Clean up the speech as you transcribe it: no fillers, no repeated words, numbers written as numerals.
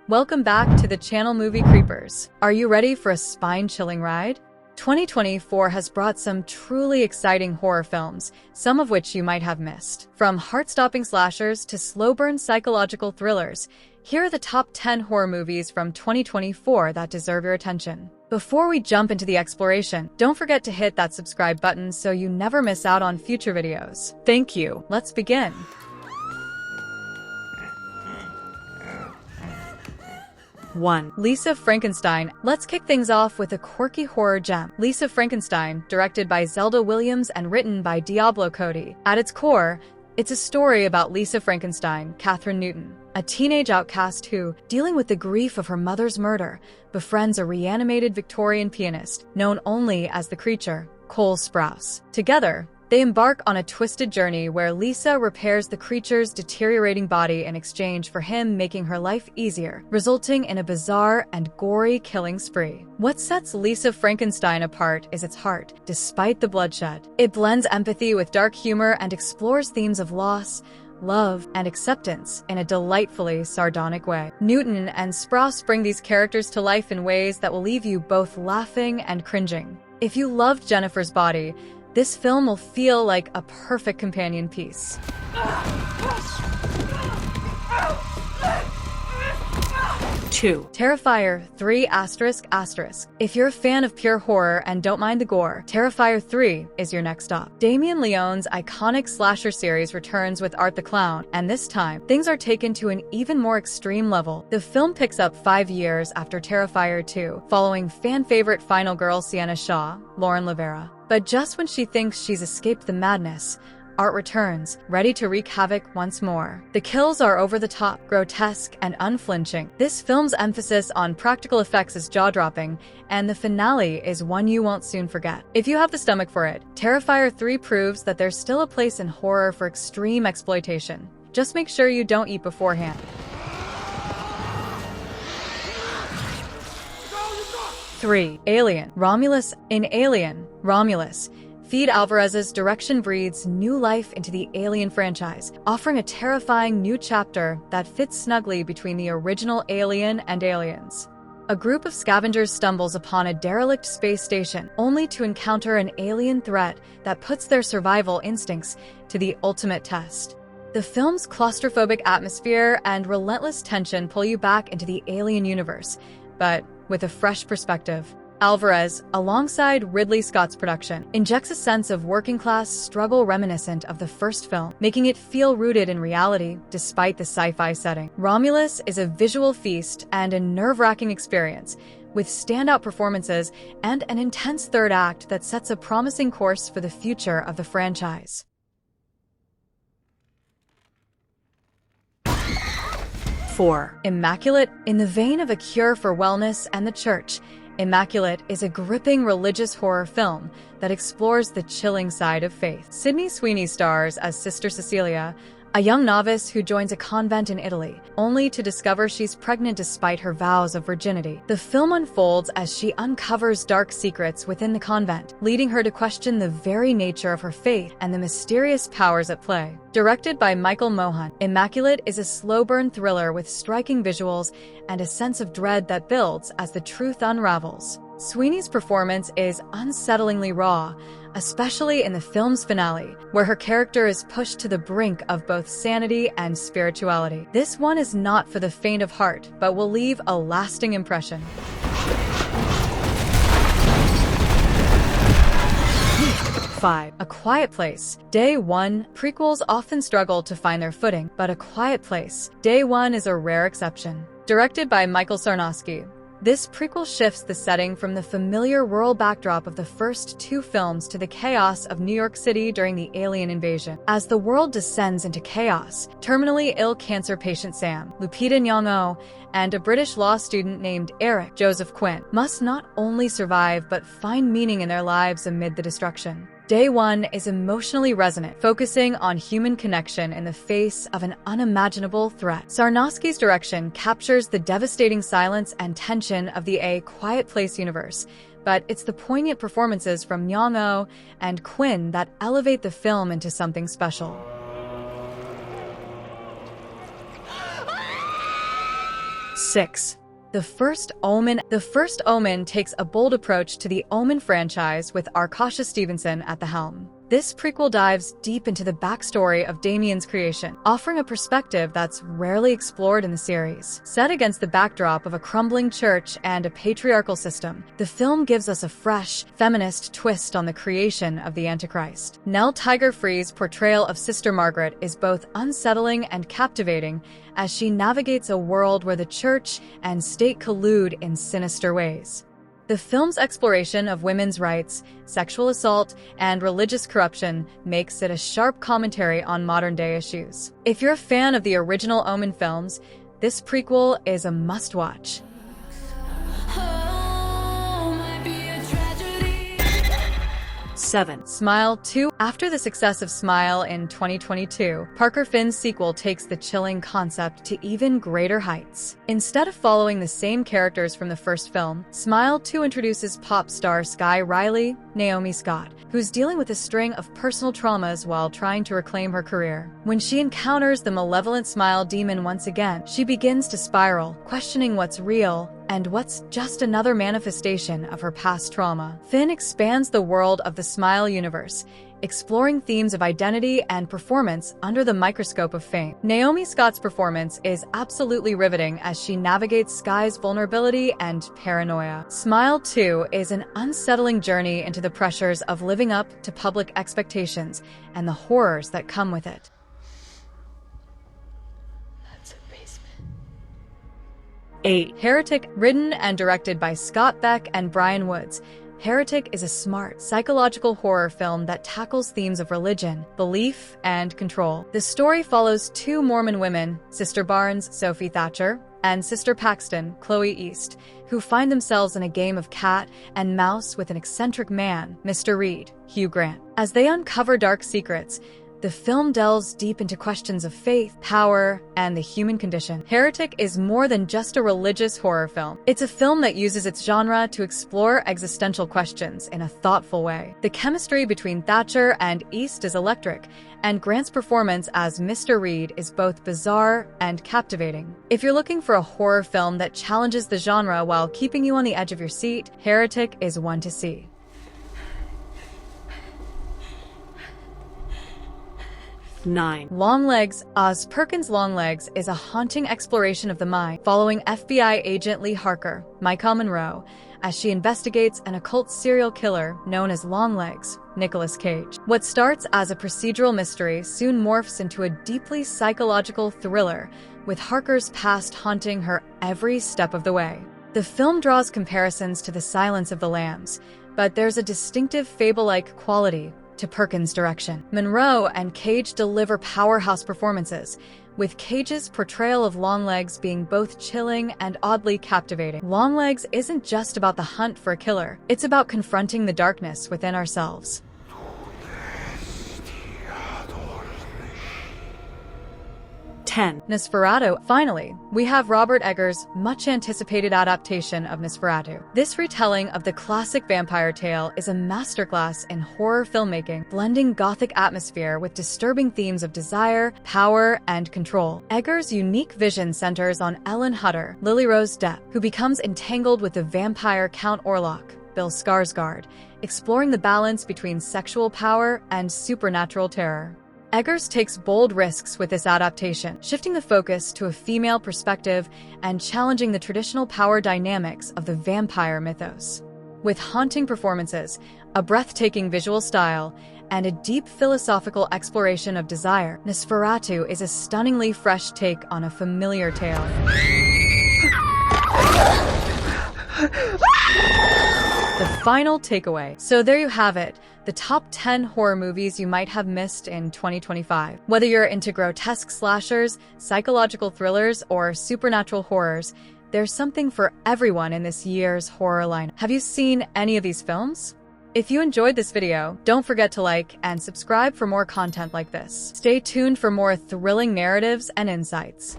Welcome back to the channel Movie Creepers. Are you ready for a spine-chilling ride? 2024 has brought some truly exciting horror films, some of which you might have missed. From heart-stopping slashers to slow-burn psychological thrillers, here are the top 10 horror movies from 2024 that deserve your attention. Before we jump into the exploration, don't forget to hit that subscribe button so you never miss out on future videos. Thank you. Let's begin. 1. Lisa Frankenstein. Let's kick things off with a quirky horror gem. Lisa Frankenstein, directed by Zelda Williams and written by Diablo Cody. At its core, it's a story about Lisa Frankenstein, Katherine Newton, a teenage outcast who, dealing with the grief of her mother's murder, befriends a reanimated Victorian pianist, known only as the Creature, Cole Sprouse. Together, they embark on a twisted journey where Lisa repairs the creature's deteriorating body in exchange for him making her life easier, resulting in a bizarre and gory killing spree. What sets Lisa Frankenstein apart is its heart, despite the bloodshed. It blends empathy with dark humor and explores themes of loss, love, and acceptance in a delightfully sardonic way. Newton and Sprouse bring these characters to life in ways that will leave you both laughing and cringing. If you loved Jennifer's Body, this film will feel like a perfect companion piece. 2. Terrifier 3 ***. If you're a fan of pure horror and don't mind the gore, Terrifier 3 is your next stop. Damien Leone's iconic slasher series returns with Art the Clown, and this time, things are taken to an even more extreme level. The film picks up 5 years after Terrifier 2, following fan-favorite final girl Sienna Shaw, Lauren Lavera. But just when she thinks she's escaped the madness, Art returns, ready to wreak havoc once more. The kills are over the top, grotesque, and unflinching. This film's emphasis on practical effects is jaw-dropping, and the finale is one you won't soon forget. If you have the stomach for it, Terrifier 3 proves that there's still a place in horror for extreme exploitation. Just make sure you don't eat beforehand. 3. Alien. Romulus. In Alien, Romulus, Fede Alvarez's direction breathes new life into the Alien franchise, offering a terrifying new chapter that fits snugly between the original Alien and Aliens. A group of scavengers stumbles upon a derelict space station, only to encounter an alien threat that puts their survival instincts to the ultimate test. The film's claustrophobic atmosphere and relentless tension pull you back into the Alien universe, but with a fresh perspective. Alvarez, alongside Ridley Scott's production, injects a sense of working-class struggle reminiscent of the first film, making it feel rooted in reality despite the sci-fi setting. Romulus is a visual feast and a nerve-wracking experience, with standout performances and an intense third act that sets a promising course for the future of the franchise. 4. Immaculate. In the vein of A Cure for Wellness and the Church, Immaculate is a gripping religious horror film that explores the chilling side of faith. Sydney Sweeney stars as Sister Cecilia, a young novice who joins a convent in Italy, only to discover she's pregnant despite her vows of virginity. The film unfolds as she uncovers dark secrets within the convent, leading her to question the very nature of her faith and the mysterious powers at play. Directed by Michael Mohan, Immaculate is a slow-burn thriller with striking visuals and a sense of dread that builds as the truth unravels. Sweeney's performance is unsettlingly raw, especially in the film's finale, where her character is pushed to the brink of both sanity and spirituality. This one is not for the faint of heart, but will leave a lasting impression. 5. A Quiet Place. Day One. Prequels often struggle to find their footing, but A Quiet Place, Day One is a rare exception. Directed by Michael Sarnowski, this prequel shifts the setting from the familiar rural backdrop of the first 2 films to the chaos of New York City during the alien invasion. As the world descends into chaos, terminally ill cancer patient Sam, Lupita Nyong'o, and a British law student named Eric Joseph Quinn must not only survive but find meaning in their lives amid the destruction. Day One is emotionally resonant, focusing on human connection in the face of an unimaginable threat. Sarnowski's direction captures the devastating silence and tension of the A Quiet Place universe, but it's the poignant performances from Nyong'o and Quinn that elevate the film into something special. 6. The First Omen. The First Omen takes a bold approach to the Omen franchise with Arkasha Stevenson at the helm. This prequel dives deep into the backstory of Damien's creation, offering a perspective that's rarely explored in the series. Set against the backdrop of a crumbling church and a patriarchal system, the film gives us a fresh, feminist twist on the creation of the Antichrist. Nell Tiger-Free's portrayal of Sister Margaret is both unsettling and captivating as she navigates a world where the church and state collude in sinister ways. The film's exploration of women's rights, sexual assault, and religious corruption makes it a sharp commentary on modern-day issues. If you're a fan of the original Omen films, this prequel is a must-watch. 7. Smile 2. After the success of Smile in 2022, Parker Finn's sequel takes the chilling concept to even greater heights. Instead of following the same characters from the first film, Smile 2 introduces pop star Sky Riley, Naomi Scott, who's dealing with a string of personal traumas while trying to reclaim her career. When she encounters the malevolent Smile demon once again, she begins to spiral, questioning what's real and what's just another manifestation of her past trauma. Finn expands the world of the Smile universe, exploring themes of identity and performance under the microscope of fame. Naomi Scott's performance is absolutely riveting as she navigates Sky's vulnerability and paranoia. Smile 2 is an unsettling journey into the pressures of living up to public expectations and the horrors that come with it. 8. Heretic. Written and directed by Scott Beck and Brian Woods, Heretic is a smart, psychological horror film that tackles themes of religion, belief, and control. The story follows two Mormon women, Sister Barnes, Sophie Thatcher, and Sister Paxton, Chloe East, who find themselves in a game of cat and mouse with an eccentric man, Mr. Reed, Hugh Grant. As they uncover dark secrets, the film delves deep into questions of faith, power, and the human condition. Heretic is more than just a religious horror film. It's a film that uses its genre to explore existential questions in a thoughtful way. The chemistry between Thatcher and East is electric, and Grant's performance as Mr. Reed is both bizarre and captivating. If you're looking for a horror film that challenges the genre while keeping you on the edge of your seat, Heretic is one to see. 9. Longlegs. Oz Perkins' Longlegs is a haunting exploration of the mind, following FBI agent Lee Harker, Micah Monroe, as she investigates an occult serial killer known as Longlegs, Nicolas Cage. What starts as a procedural mystery soon morphs into a deeply psychological thriller, with Harker's past haunting her every step of the way. The film draws comparisons to The Silence of the Lambs, but there's a distinctive fable-like quality to Perkins' direction. Monroe and Cage deliver powerhouse performances, with Cage's portrayal of Longlegs being both chilling and oddly captivating. Longlegs isn't just about the hunt for a killer, it's about confronting the darkness within ourselves. 10. Nosferatu. Finally, we have Robert Eggers' much-anticipated adaptation of Nosferatu. This retelling of the classic vampire tale is a masterclass in horror filmmaking, blending gothic atmosphere with disturbing themes of desire, power, and control. Eggers' unique vision centers on Ellen Hutter, Lily Rose Depp, who becomes entangled with the vampire Count Orlok, Bill Skarsgård, exploring the balance between sexual power and supernatural terror. Eggers takes bold risks with this adaptation, shifting the focus to a female perspective and challenging the traditional power dynamics of the vampire mythos. With haunting performances, a breathtaking visual style, and a deep philosophical exploration of desire, Nosferatu is a stunningly fresh take on a familiar tale. The final takeaway. So there you have it, the top 10 horror movies you might have missed in 2025. Whether you're into grotesque slashers, psychological thrillers, or supernatural horrors, there's something for everyone in this year's horror lineup. Have you seen any of these films? If you enjoyed this video, don't forget to like and subscribe for more content like this. Stay tuned for more thrilling narratives and insights.